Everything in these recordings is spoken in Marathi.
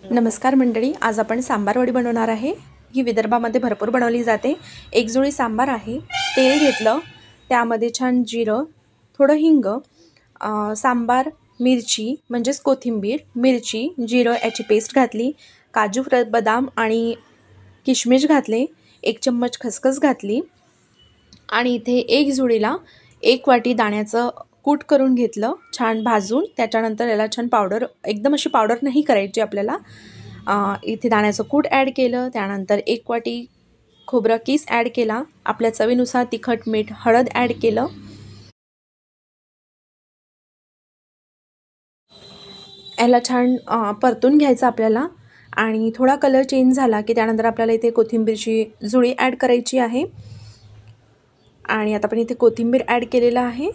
नमस्कार मंडळी, आज आपण सांबार वडी बनवणार आहे। ही विदर्भामध्ये भरपूर बनवली जाते। एक जुळी सांबार आहे। तेल घेतलं, त्यामध्ये छान जिरं, थोडं हिंग, सांबार मिरची म्हणजेच कोथिंबीर, मिरची, जिरं याची पेस्ट घातली, काजू बदाम आणि किशमिश घातले, 1 चम्मच खसखस घातली आणि इथे एक जुळीला 1 वाटी दाण्याचं कूट करून घेतलं, छान भाजून। त्याच्यानंतर याला छान पावडर, एकदम अशी पावडर नाही करायची आपल्याला। इथे दाण्याचं कूट ॲड केलं, त्यानंतर 1 वाटी खोबरा कीस ॲड केला, आपल्या चवीनुसार तिखट, मीठ, हळद ॲड केलं। याला छान परतून घ्यायचं आपल्याला आणि थोडा कलर चेंज झाला की त्यानंतर आपल्याला इथे कोथिंबीरची जुळी ॲड करायची आहे आणि आता आपण इथे कोथिंबीर ॲड केलेला आहे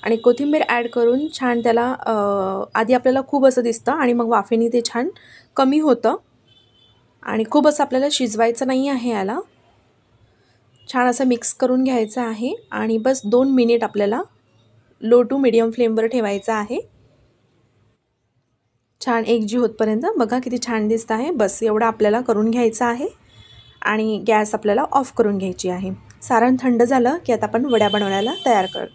आणि कोथिंबीर ॲड करून छान त्याला आधी आपल्याला खूप असं दिसतं आणि मग वाफेने ते छान कमी होतं आणि खूप असं आपल्याला शिजवायचं नाही आहे। याला छान असं मिक्स करून घ्यायचं आहे आणि बस 2 मिनिट आपल्याला लो टू मीडियम फ्लेमवर ठेवायचं आहे। छान एकजीव होतपर्यंत बघा किती छान दिसत आहे। बस एवढं आपल्याला करून घ्यायचं आहे आणि गॅस आपल्याला ऑफ करून घ्यायची आहे। सारण थंड झालं की आता आपण वड्या बनवायला तयार कर।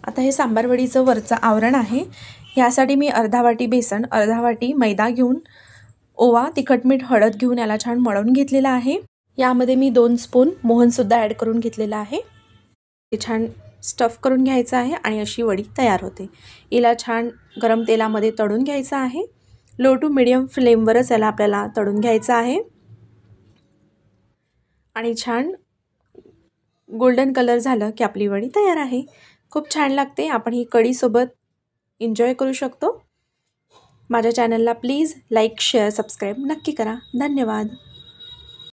आता हे सांबार वडीचं वरचं आवरण आहे। यासाठी मी अर्धा वाटी बेसन, अर्धा वाटी मैदा घेऊन ओवा, तिखट, मीठ, हळद घेऊन याला छान मळून घेतलेला आहे। यामध्ये मी 2 स्पून मोहनसुद्धा ॲड करून घेतलेला आहे। हे छान स्टफ करून घ्यायचं आहे आणि अशी वडी तयार होते। हिला छान गरम तेलामध्ये तळून घ्यायचं आहे। लो टू मीडियम फ्लेमवरच याला आपल्याला तळून घ्यायचं आहे आणि छान गोल्डन कलर झालं की आपली वडी तयार आहे। खूप छान लागते। आपण ही कढीसोबत एन्जॉय करू शकतो। माझ्या चॅनलला प्लीज लाईक, शेअर, सबस्क्राईब नक्की करा। धन्यवाद।